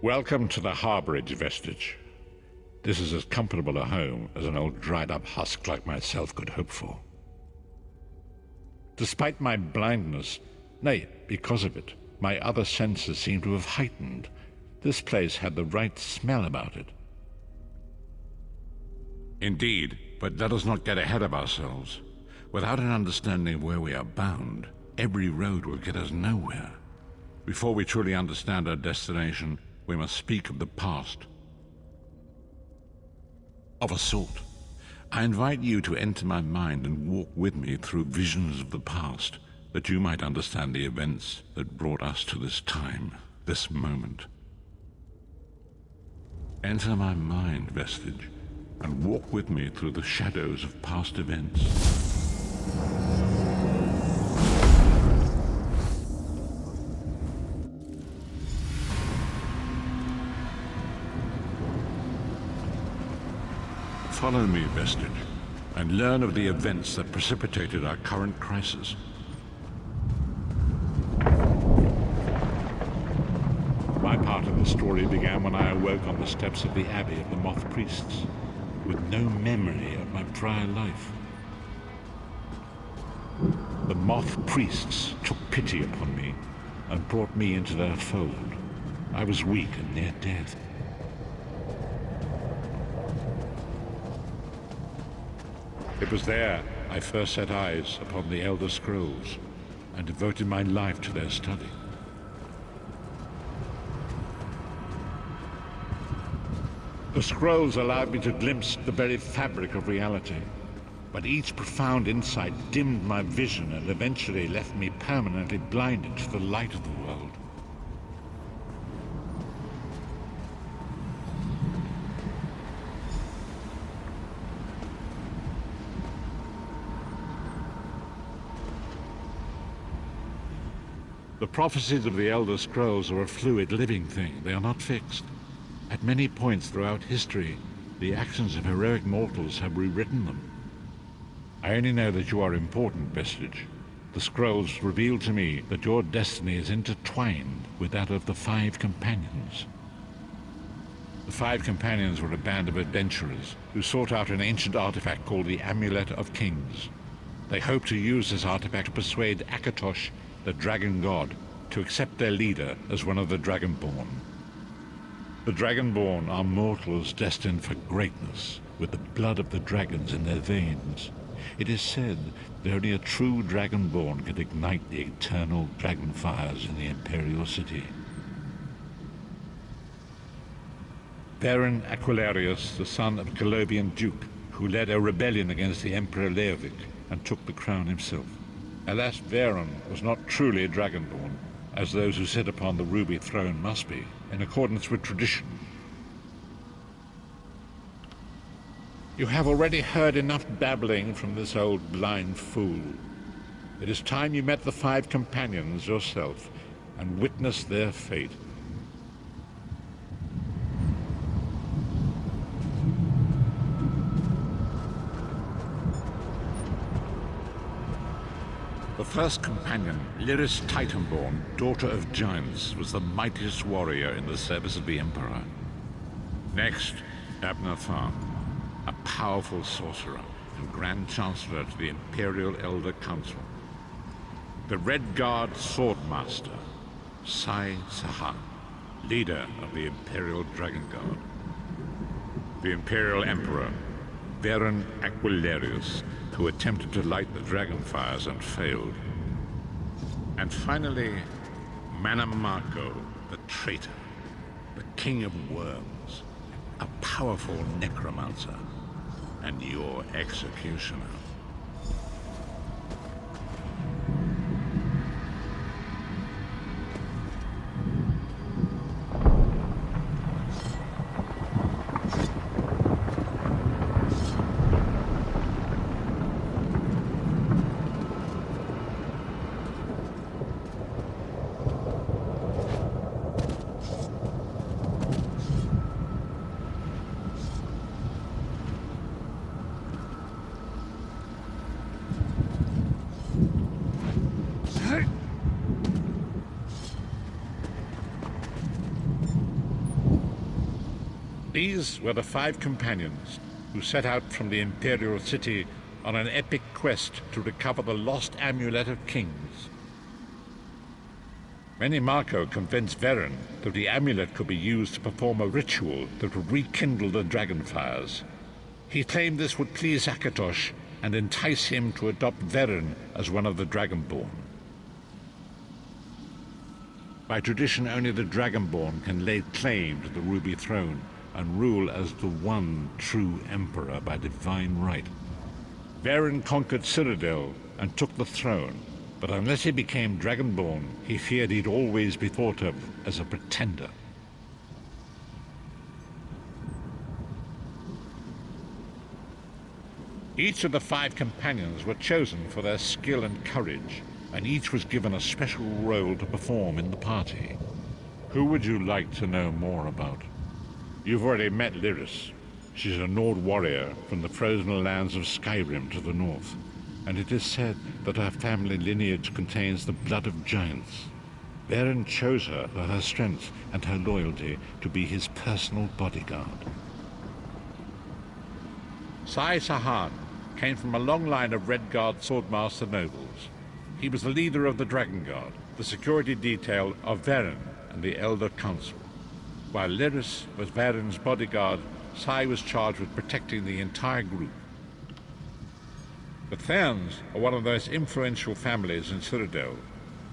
Welcome to the harbourage, Vestige. This is as comfortable a home as an old dried-up husk like myself could hope for. Despite my blindness, nay, because of it, my other senses seem to have heightened. This place had the right smell about it. Indeed, but let us not get ahead of ourselves. Without an understanding of where we are bound, every road will get us nowhere. Before we truly understand our destination, we must speak of the past. Of a sort. I invite you to enter my mind and walk with me through visions of the past, that you might understand the events that brought us to this time, this moment. Enter my mind, Vestige, and walk with me through the shadows of past events. Follow me, Vestige, and learn of the events that precipitated our current crisis. My part of the story began when I awoke on the steps of the Abbey of the Moth Priests, with no memory of my prior life. The Moth Priests took pity upon me and brought me into their fold. I was weak and near death. It was there I first set eyes upon the Elder Scrolls and devoted my life to their study. The scrolls allowed me to glimpse the very fabric of reality, but each profound insight dimmed my vision and eventually left me permanently blinded to the light of the world. The prophecies of the Elder Scrolls are a fluid, living thing. They are not fixed. At many points throughout history, the actions of heroic mortals have rewritten them. I only know that you are important, Vestige. The scrolls reveal to me that your destiny is intertwined with that of the Five Companions. The Five Companions were a band of adventurers who sought out an ancient artifact called the Amulet of Kings. They hoped to use this artifact to persuade Akatosh, the dragon god, to accept their leader as one of the Dragonborn. The Dragonborn are mortals destined for greatness, with the blood of the dragons in their veins. It is said that only a true Dragonborn can ignite the eternal dragon fires in the Imperial City. Baron Aquilarius, the son of a Colovian duke, who led a rebellion against the Emperor Leovic and took the crown himself. Alas, Veron was not truly a Dragonborn, as those who sit upon the ruby throne must be, in accordance with tradition. You have already heard enough babbling from this old blind fool. It is time you met the Five Companions yourself and witnessed their fate. The first companion, Lyris Titanborn, daughter of giants, was the mightiest warrior in the service of the Emperor. Next, Abner Farn, a powerful sorcerer and Grand Chancellor to the Imperial Elder Council. The Red Guard Swordmaster, Sai Sahan, leader of the Imperial Dragon Guard. The Imperial Emperor, Baron Aquilarius, who attempted to light the dragon fires and failed. And finally, Manamako, the traitor, the king of worms, a powerful necromancer, and your executioner. These were the 5 companions who set out from the imperial city on an epic quest to recover the lost amulet of kings. Menimarco convinced Veren that the amulet could be used to perform a ritual that would rekindle the dragonfires. He claimed this would please Akatosh and entice him to adopt Veren as one of the Dragonborn. By tradition, only the Dragonborn can lay claim to the Ruby Throne and rule as the one true Emperor by divine right. Veren conquered Cyrodiil and took the throne, but unless he became Dragonborn, he feared he'd always be thought of as a pretender. Each of the 5 companions were chosen for their skill and courage, and each was given a special role to perform in the party. Who would you like to know more about? You've already met Lyris. She's a Nord warrior from the frozen lands of Skyrim to the north, and it is said that her family lineage contains the blood of giants. Veren chose her for her strength and her loyalty to be his personal bodyguard. Sai Sahan came from a long line of Redguard swordmaster nobles. He was the leader of the Dragon Guard, the security detail of Veren and the Elder Council. While Lyris was Veren's bodyguard, Sai was charged with protecting the entire group. The Therns are one of the most influential families in Cyrodiil.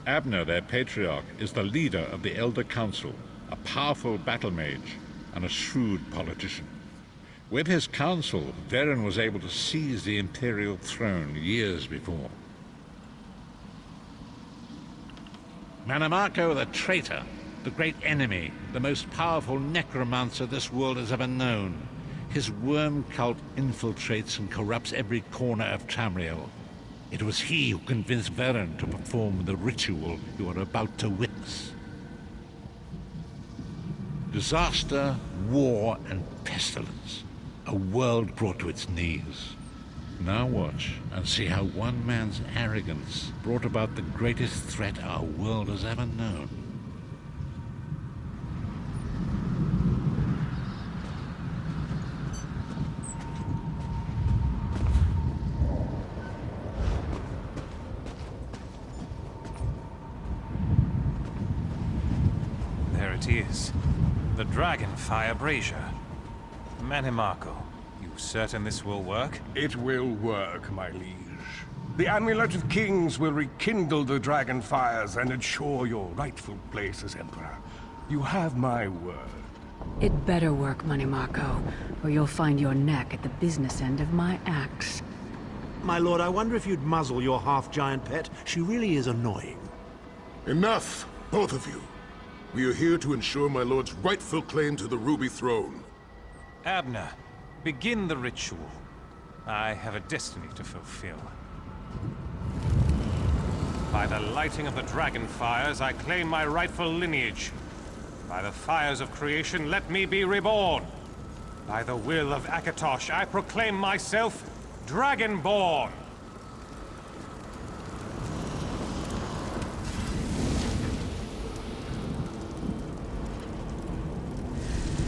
Abner, their patriarch, is the leader of the Elder Council, a powerful battle mage and a shrewd politician. With his council, Veren was able to seize the Imperial throne years before. Menimarco the traitor, the great enemy, the most powerful necromancer this world has ever known. His worm cult infiltrates and corrupts every corner of Tamriel. It was he who convinced Veren to perform the ritual you are about to witness. Disaster, war, and pestilence. A world brought to its knees. Now watch and see how one man's arrogance brought about the greatest threat our world has ever known. There it is. The Dragonfire Brazier. Menimarco, you certain this will work? It will work, my liege. The Amulet of Kings will rekindle the dragon fires and ensure your rightful place as Emperor. You have my word. It better work, Menimarco, or you'll find your neck at the business end of my axe. My lord, I wonder if you'd muzzle your half-giant pet. She really is annoying. Enough, both of you. We are here to ensure my lord's rightful claim to the Ruby Throne. Abner, begin the ritual. I have a destiny to fulfill. By the lighting of the dragon fires, I claim my rightful lineage. By the fires of creation, let me be reborn. By the will of Akatosh, I proclaim myself Dragonborn.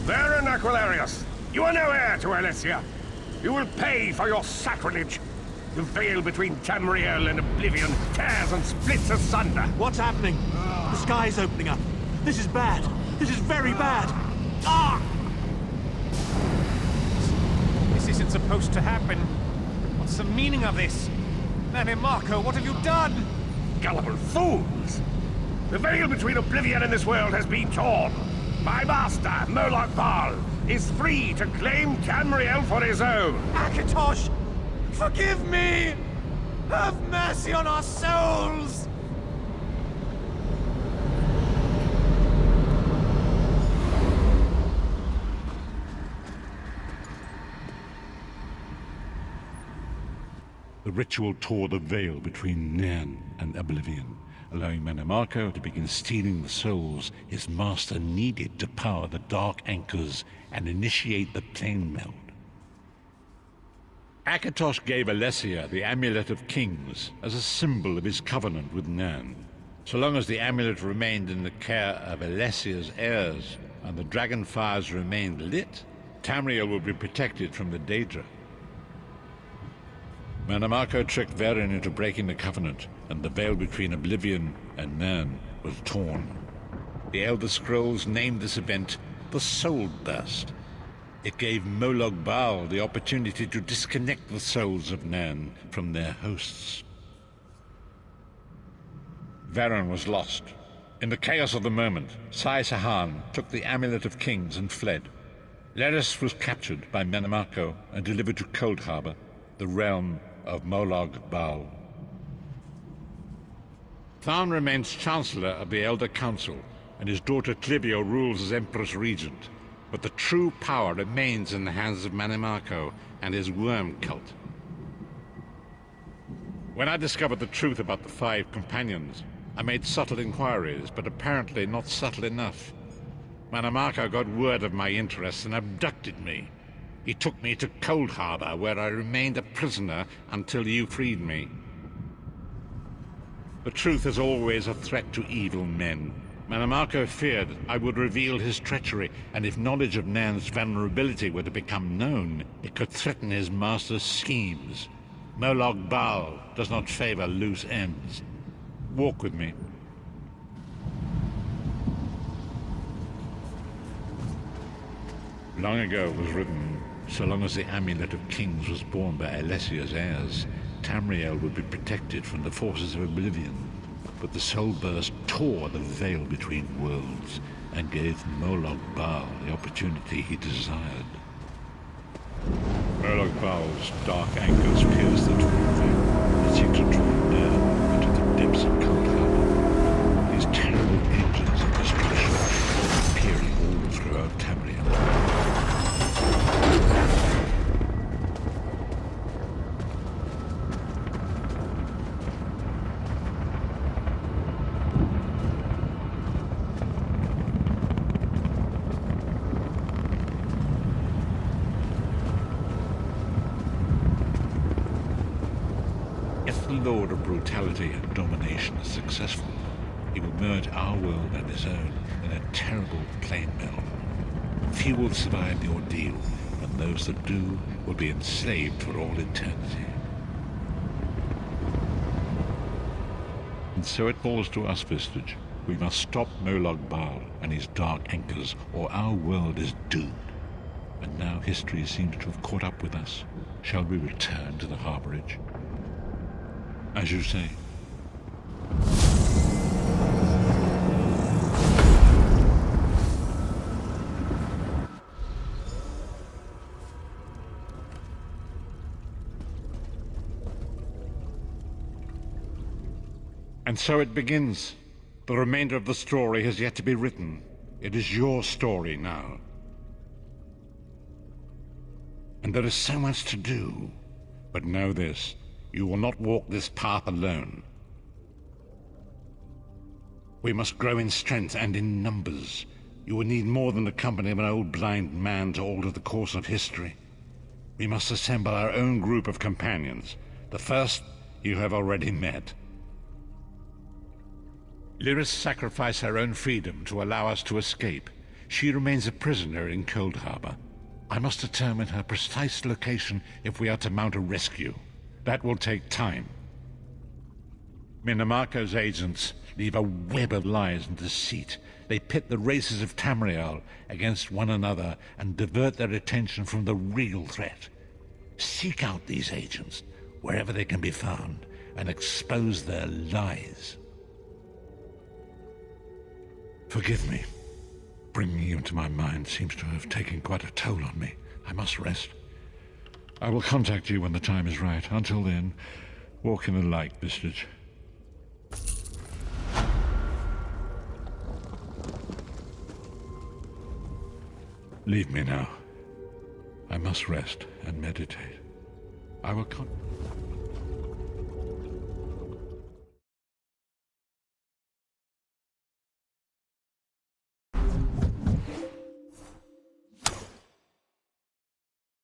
Veren Aquilarius, you are no heir to Alessia. You will pay for your sacrilege. The veil between Tamriel and Oblivion tears and splits asunder. What's happening? The sky's opening up. This is bad. This is very bad. Ah! This isn't supposed to happen. What's the meaning of this? Menimarco, what have you done? Gullible fools! The veil between Oblivion and this world has been torn. My master, Moloch Bal, is free to claim Tamriel for his own. Akatosh, forgive me! Have mercy on our souls! The ritual tore the veil between Nairn and Oblivion, allowing Menimarco to begin stealing the souls his master needed to power the dark anchors and initiate the plane meld. Akatosh gave Alessia the Amulet of Kings as a symbol of his covenant with Nairn. So long as the amulet remained in the care of Alessia's heirs and the dragon fires remained lit, Tamriel will be protected from the Daedra. Manamako tricked Varen into breaking the Covenant, and the veil between Oblivion and Nan was torn. The Elder Scrolls named this event the Soul Burst. It gave Molag Bal the opportunity to disconnect the souls of Nan from their hosts. Varen was lost. In the chaos of the moment, Sai Sahan took the Amulet of Kings and fled. Leris was captured by Manamako and delivered to Cold Harbor, the realm of Molag Bal. Tharn remains Chancellor of the Elder Council, and his daughter Clivio rules as Empress Regent. But the true power remains in the hands of Manamako and his worm cult. When I discovered the truth about the 5 companions, I made subtle inquiries, but apparently not subtle enough. Manamako got word of my interests and abducted me. He took me to Cold Harbor, where I remained a prisoner until you freed me. The truth is always a threat to evil men. Manamako feared I would reveal his treachery, and if knowledge of Nan's vulnerability were to become known, it could threaten his master's schemes. Molag Bal does not favor loose ends. Walk with me. Long ago it was written, so long as the Amulet of Kings was borne by Alessia's heirs, Tamriel would be protected from the forces of Oblivion. But the Soul Burst tore the veil between worlds and gave Molag Bal the opportunity he desired. Molag Bal's dark anchors pierced the torn veil and seemed to draw near into the depths of Cold Harbor. These terrible engines of destruction appearing all throughout Tamriel. Lord of brutality and domination is successful, he will merge our world and his own in a terrible plain meld. Few will survive the ordeal, and those that do will be enslaved for all eternity. And so it falls to us, Vistage. We must stop Molag Bal and his dark anchors, or our world is doomed. And now history seems to have caught up with us. Shall we return to the harborage? As you say. And so it begins. The remainder of the story has yet to be written. It is your story now. And there is so much to do. But know this. You will not walk this path alone. We must grow in strength and in numbers. You will need more than the company of an old blind man to alter the course of history. We must assemble our own group of companions. The first you have already met. Lyris sacrificed her own freedom to allow us to escape. She remains a prisoner in Cold Harbor. I must determine her precise location if we are to mount a rescue. That will take time. Minamako's agents leave a web of lies and deceit. They pit the races of Tamriel against one another and divert their attention from the real threat. Seek out these agents wherever they can be found and expose their lies. Forgive me. Bringing you into my mind seems to have taken quite a toll on me. I must rest. I will contact you when the time is right. Until then, walk in the light, Vistage. Leave me now. I must rest and meditate. I will